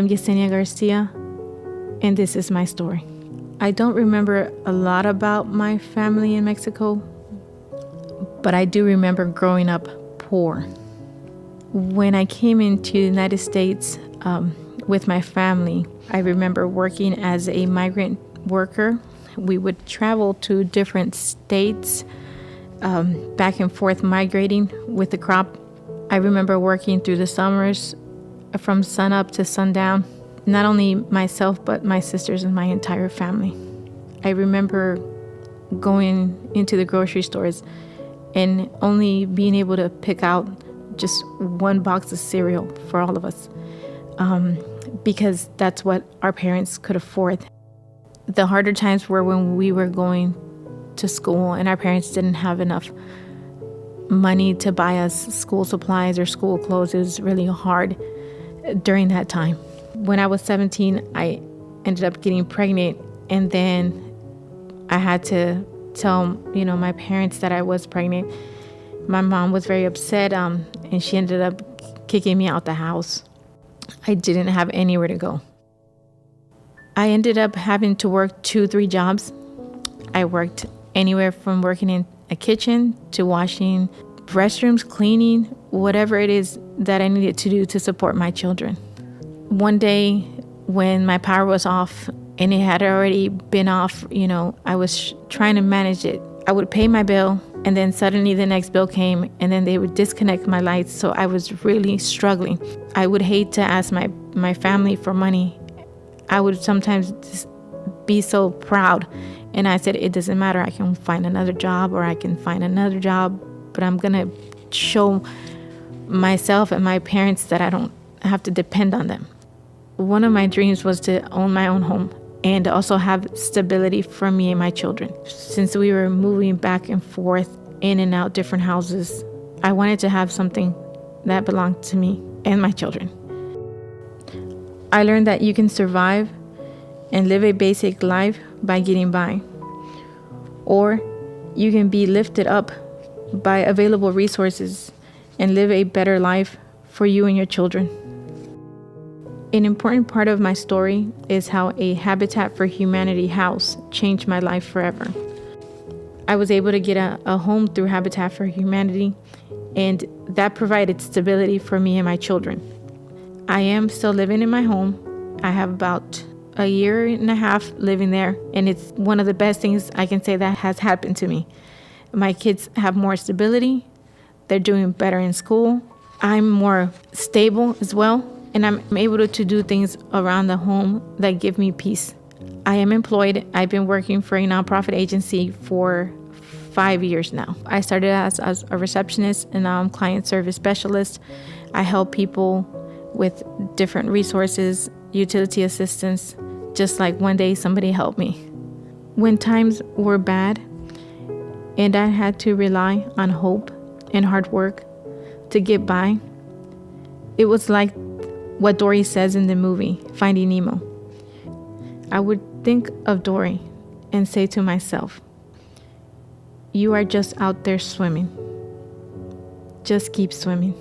am Yesenia Garcia, and this is my story. I don't remember a lot about my family in Mexico, but I do remember growing up poor. When I came into the United States with my family, I remember working as a migrant worker. We would travel to different states, back and forth migrating with the crop. I remember working through the summers from sunup to sundown, not only myself, but my sisters and my entire family. I remember going into the grocery stores and only being able to pick out just one box of cereal for all of us, because that's what our parents could afford. The harder times were when we were going to school and our parents didn't have enough money to buy us school supplies or school clothes. It was really hard during that time. When I was 17, I ended up getting pregnant, and then I had to tell, my parents that I was pregnant. My mom was very upset, and she ended up kicking me out the house. I didn't have anywhere to go. I ended up having to work 2-3 jobs. I worked anywhere from working in a kitchen to washing restrooms, cleaning, whatever it is that I needed to do to support my children. One day when my power was off and it had already been off, I was trying to manage it. I would pay my bill, and then suddenly the next bill came, and then they would disconnect my lights, so I was really struggling. I would hate to ask my family for money. I would sometimes just be so proud, and I said, it doesn't matter, I can find another job, but I'm gonna show myself and my parents that I don't have to depend on them. One of my dreams was to own my own home and also have stability for me and my children. Since we were moving back and forth in and out different houses, I wanted to have something that belonged to me and my children. I learned that you can survive and live a basic life by getting by, or you can be lifted up by available resources and live a better life for you and your children. An important part of my story is how a Habitat for Humanity house changed my life forever. I was able to get a home through Habitat for Humanity, and that provided stability for me and my children. I am still living in my home. I have about a year and a half living there, and it's one of the best things I can say that has happened to me. My kids have more stability. They're doing better in school. I'm more stable as well, and I'm able to do things around the home that give me peace. I am employed. I've been working for a nonprofit agency for 5 years now. I started as a receptionist, and now I'm client service specialist. I help people with different resources, utility assistance, just like one day somebody helped me. When times were bad and I had to rely on hope and hard work to get by, it was like what Dory says in the movie, Finding Nemo. I would think of Dory and say to myself, you are just out there swimming. Just keep swimming.